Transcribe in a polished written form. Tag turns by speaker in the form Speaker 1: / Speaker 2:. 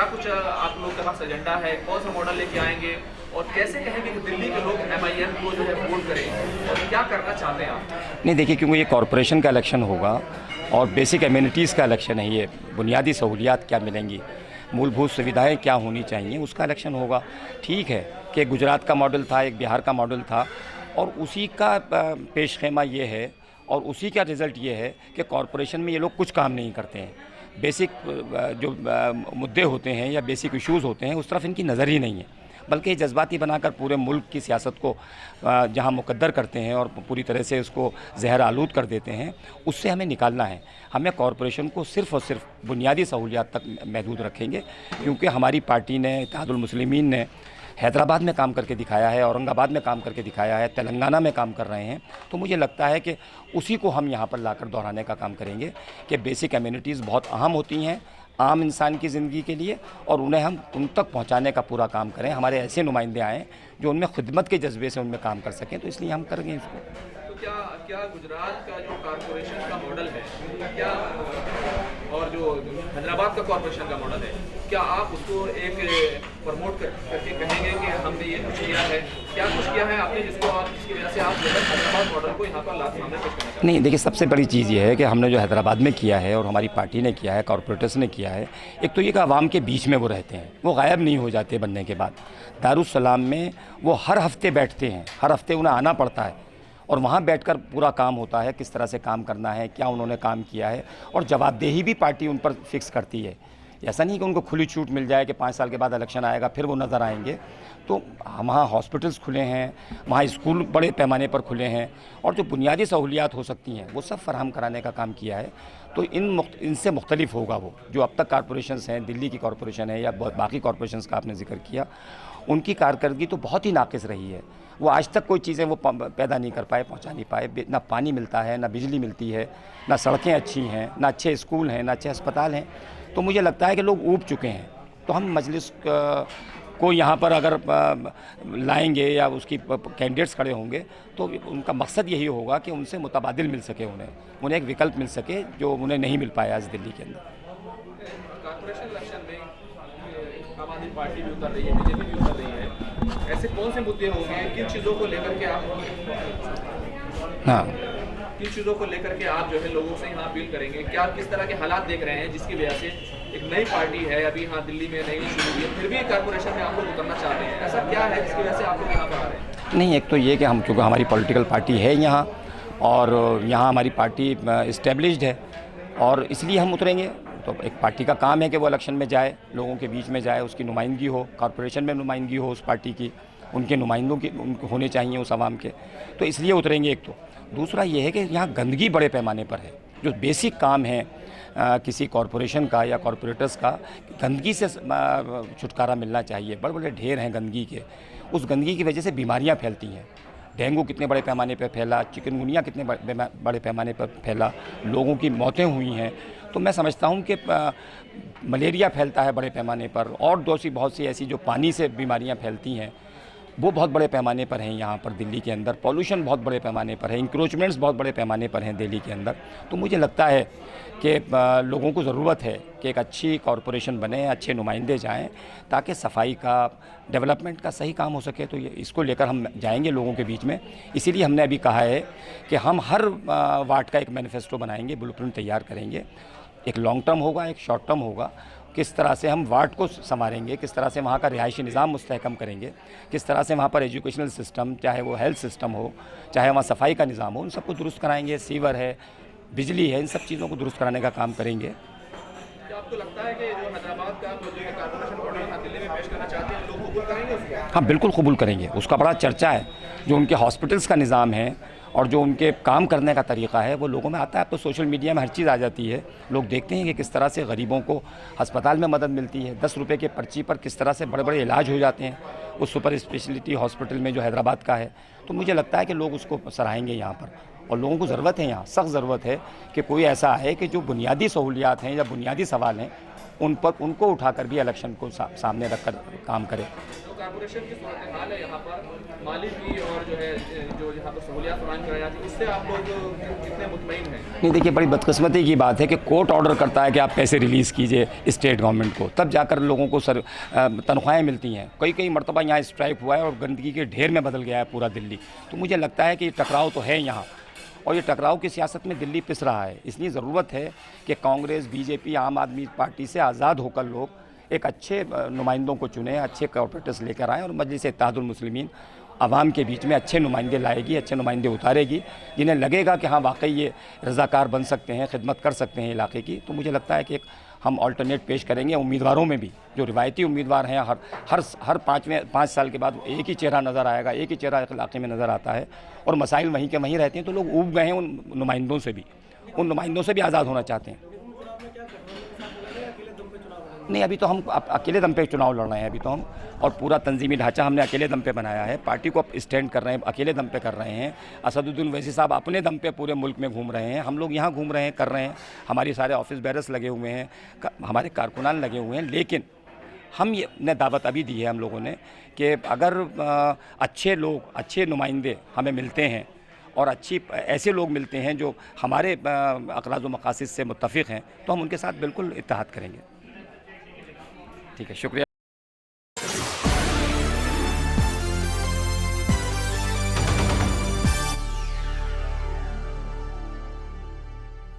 Speaker 1: क्या कुछ आप लोग के पास एजेंडा है, कौन सा मॉडल लेके आएंगे और कैसे कहेंगे कि दिल्ली के लोग MIM को जो है वोट करें और क्या करना चाहते हैं आप?
Speaker 2: नहीं, देखिए, क्योंकि ये कॉरपोरेशन का इलेक्शन होगा और बेसिक एमिनिटीज़ का इलेक्शन है, ये बुनियादी सहूलियात क्या मिलेंगी, मूलभूत सुविधाएं क्या होनी चाहिए, उसका इलेक्शन होगा। ठीक है कि गुजरात का मॉडल था, एक बिहार का मॉडल था, और उसी का पेश खेमा ये है और उसी का रिज़ल्ट ये है कि कॉरपोरेशन में ये लोग कुछ काम नहीं करते हैं। बेसिक जो मुद्दे होते हैं या बेसिक इश्यूज़ होते हैं, उस तरफ इनकी नज़र ही नहीं है, बल्कि ये जज्बाती बनाकर पूरे मुल्क की सियासत को जहां मुकद्दर करते हैं और पूरी तरह से उसको जहर आलूद कर देते हैं, उससे हमें निकालना है। हमें कॉरपोरेशन को सिर्फ़ और सिर्फ बुनियादी सहूलियात तक महदूद रखेंगे, क्योंकि हमारी पार्टी ने, इत्तेहादुल मुस्लिमीन ने हैदराबाद में काम करके दिखाया है, औरंगाबाद में काम करके दिखाया है, तेलंगाना में काम कर रहे हैं। तो मुझे लगता है कि उसी को हम यहाँ पर लाकर दोहराने का काम करेंगे कि बेसिक एमिनिटीज़ बहुत अहम होती हैं आम इंसान की ज़िंदगी के लिए, और उन्हें हम उन तक पहुंचाने का पूरा काम करें। हमारे ऐसे नुमाइंदे आएँ जो उनमें खिदमत के जज्बे से उनमें काम कर सकें, तो इसलिए हम करेंगे इसको।
Speaker 1: तो क्या क्या गुजरात का जो कॉरपोरेशन का मॉडल है, क्या और जो हैदराबाद का कॉरपोरेशन का मॉडल है, क्या आप उसको एक प्रमोट करके कहेंगे कि हमने ये कुछ किया है, क्या कुछ किया है आपने जिसको आप, जिसकी वजह से आप जो है हैदराबाद मॉडल को यहाँ पर सामने पेश करना चाहते हैं?
Speaker 2: नहीं, देखिए, सबसे बड़ी चीज़ ये है कि हमने जो हैदराबाद में किया है और हमारी पार्टी ने किया है, कॉरपोरेटर्स ने किया है, एक तो ये कि आवाम के बीच में वो रहते हैं, वो गायब नहीं हो जाते बनने के बाद। दारुस्सलाम में वो हर हफ्ते बैठते हैं, हर हफ्ते उन्हें आना पड़ता है और वहाँ बैठकर पूरा काम होता है, किस तरह से काम करना है, क्या उन्होंने काम किया है, और जवाबदेही भी पार्टी उन पर फिक्स करती है। ऐसा नहीं कि उनको खुली छूट मिल जाए कि 5 साल के बाद इलेक्शन आएगा फिर वो नज़र आएंगे। तो वहाँ हॉस्पिटल्स खुले हैं, वहाँ स्कूल बड़े पैमाने पर खुले हैं, और जो बुनियादी सहूलियात हो सकती हैं वो सब फराहम कराने का काम किया है। तो इनसे मुख्तलिफ होगा वो जो अब तक कॉरपोरेशंस हैं, दिल्ली की कॉरपोरेशन है या बाकी कॉरपोरेशंस का आपने जिक्र किया, उनकी कारकर्दगी तो बहुत ही नाक़िस रही है। वो आज तक कोई चीज़ें वो पैदा नहीं कर पाए, पहुंचा नहीं पाए। ना पानी मिलता है, ना बिजली मिलती है, ना सड़कें अच्छी हैं, ना अच्छे स्कूल हैं, ना अच्छे अस्पताल हैं। तो मुझे लगता है कि लोग ऊब चुके हैं। तो हम मजलिस को यहाँ पर अगर लाएंगे या उसकी कैंडिडेट्स खड़े होंगे तो उनका मकसद यही होगा कि उनसे मुतबादिल मिल सके, उन्हें एक विकल्प मिल सके जो उन्हें नहीं मिल पाया आज दिल्ली के अंदर।
Speaker 1: कॉर्पोरेशन इलेक्शन में आम आदमी पार्टी भी उतर रही है, BJP भी उतर रही है, ऐसे कौन से मुद्दे होंगे, किन चीज़ों को लेकर के आप,
Speaker 2: हाँ,
Speaker 1: किन चीज़ों को लेकर के आप जो है लोगों से यहाँ अपील करेंगे, क्या किस तरह के हालात देख रहे हैं जिसकी वजह से एक नई पार्टी है अभी यहाँ दिल्ली में नई शुरू हुई है, फिर भी कॉर्पोरेशन में आप लोग उतरना चाहते हैं, ऐसा क्या है जिसकी वजह से आप लोग यहाँ पर आ रहे हैं?
Speaker 2: नहीं, एक तो ये कि हम, चूँकि हमारी पॉलिटिकल पार्टी है यहाँ और यहाँ हमारी पार्टी इस्टेब्लिश्ड है और इसलिए हम उतरेंगे। तो एक पार्टी का काम है कि वो इलेक्शन में जाए, लोगों के बीच में जाए, उसकी नुमाइंदगी हो, कॉरपोरेशन में नुमाइंदगी हो उस पार्टी की, उनके नुमाइंदों की उनको होने चाहिए उस आवाम के, तो इसलिए उतरेंगे एक तो। दूसरा ये है कि यहाँ गंदगी बड़े पैमाने पर है, जो बेसिक काम है किसी कॉरपोरेशन का या कॉरपोरेटर्स का, गंदगी से छुटकारा मिलना चाहिए। बड़े बड़े ढेर हैं गंदगी के, उस गंदगी की वजह से बीमारियाँ फैलती हैं। डेंगू कितने बड़े पैमाने पर फैला, चिकनगुनिया कितने बड़े पैमाने पर फैला, लोगों की मौतें हुई हैं। तो मैं समझता हूँ कि मलेरिया फैलता है बड़े पैमाने पर, और बहुत सी ऐसी जो पानी से बीमारियाँ फैलती हैं वो बहुत बड़े पैमाने पर हैं यहाँ पर दिल्ली के अंदर। पॉल्यूशन बहुत बड़े पैमाने पर है, इंक्रोचमेंट्स बहुत बड़े पैमाने पर हैं दिल्ली के अंदर। तो मुझे लगता है कि लोगों को ज़रूरत है कि एक अच्छी कॉरपोरेशन बने, अच्छे नुमाइंदे जाएं, ताकि सफाई का, डेवलपमेंट का सही काम हो सके। तो ये इसको लेकर हम जाएंगे लोगों के बीच में। इसीलिए हमने अभी कहा है कि हम हर वार्ड का एक मैनिफेस्टो बनाएंगे, ब्लूप्रिंट तैयार करेंगे। एक लॉन्ग टर्म होगा, एक शॉर्ट टर्म होगा। किस तरह से हम वार्ड को संवारेंगे, किस तरह से वहाँ का रिहायशी निज़ाम मुस्तहकम करेंगे, किस तरह से वहाँ पर एजुकेशनल सिस्टम, चाहे वो हेल्थ सिस्टम हो, चाहे वहाँ सफाई का निज़ाम हो, उन सबको दुरुस्त कराएंगे। सीवर है, बिजली है, इन सब चीज़ों को दुरुस्त कराने का काम करेंगे।
Speaker 1: क्या आपको लगता है कि जो हैदराबाद का जो कॉर्पोरेशन मॉडल यहाँ दिल्ली में पेश करना चाहते हैं, लोग कबूल करेंगे उसको?
Speaker 2: हाँ, बिल्कुल कबूल करेंगे। उसका बड़ा चर्चा है। जो उनके हॉस्पिटल्स का निज़ाम है और जो उनके काम करने का तरीक़ा है वो लोगों में आता है। अब तो सोशल मीडिया में हर चीज़ आ जाती है, लोग देखते हैं कि किस तरह से गरीबों को अस्पताल में मदद मिलती है। 10 रुपये के पर्ची पर किस तरह से बड़े बड़े इलाज हो जाते हैं उस सुपर स्पेशलिटी हॉस्पिटल में जो हैदराबाद का है। तो मुझे लगता है कि लोग उसको सराहेंगे यहाँ पर, और लोगों को ज़रूरत है, यहाँ सख्त ज़रूरत है कि कोई ऐसा है कि जो बुनियादी सहूलियात हैं या बुनियादी सवाल हैं उन पर, उनको उठाकर भी इलेक्शन को सामने रख कर काम करे।
Speaker 1: जो कॉर्पोरेशन की सूरत हाल है यहाँ पर, माली की और जो है जो यहाँ पर सहूलियात फराहम कराई जाती है, इससे आप लोग कितने मुतमईन हैं?
Speaker 2: नहीं, देखिए, बड़ी बदकिस्मती की बात है कि कोर्ट ऑर्डर करता है कि आप पैसे रिलीज़ कीजिए स्टेट गवर्नमेंट को, तब जाकर लोगों को तनख्वाहें मिलती हैं। कई कई मरतबा यहाँ स्ट्राइक हुआ है और गंदगी के ढेर में बदल गया है पूरा दिल्ली। तो मुझे लगता है कि ये टकराव तो है यहाँ, और ये टकराव की सियासत में दिल्ली पिस रहा है। इसलिए ज़रूरत है कि कांग्रेस, बीजेपी, आम आदमी पार्टी से आज़ाद होकर लोग एक अच्छे नुमाइंदों को चुनें, अच्छे कॉर्पोरेटर्स लेकर आएँ, और मजलिस इत्तेहादुल मुस्लिमीन आवाम के बीच में अच्छे नुमाइंदे लाएगी, अच्छे नुमाइंदे उतारेगी, जिन्हें लगेगा कि हाँ वाकई ये रज़ाकार बन सकते हैं, खिदमत कर सकते हैं इलाके की। तो मुझे लगता है कि हम अल्टरनेट पेश करेंगे। उम्मीदवारों में भी जो रिवायती उम्मीदवार हैं, हर 5 साल के बाद एक ही चेहरा नज़र आएगा, एक ही चेहरा एक इलाके में नज़र आता है, और मसाइल वहीं के वहीं रहते हैं। तो लोग ऊब गए हैं उन नुमाइंदों से भी आज़ाद होना चाहते हैं। नहीं, अभी तो हम अकेले दम पे चुनाव लड़ रहे हैं अभी तो हम, और पूरा तंजीमी ढांचा हमने अकेले दम पे बनाया है। पार्टी को स्टैंड कर रहे हैं, अकेले दम पे कर रहे हैं। असदुद्दीन ओवैसी साहब अपने दम पे पूरे मुल्क में घूम रहे हैं, हम लोग यहाँ घूम रहे हैं, कर रहे हैं। हमारी सारे ऑफिस बैरर्स लगे हुए हैं, हमारे कारकुनान लगे हुए हैं। लेकिन हम ये ने दावत अभी दी है हम लोगों ने कि अगर अच्छे लोग, अच्छे नुमाइंदे हमें मिलते हैं, और ऐसे लोग मिलते हैं जो हमारे अक़राज़ व मक़ासिद से मुत्तफ़िक़ हैं, तो हम उनके साथ बिल्कुल इत्तेहाद करेंगे। ठीक है, शुक्रिया।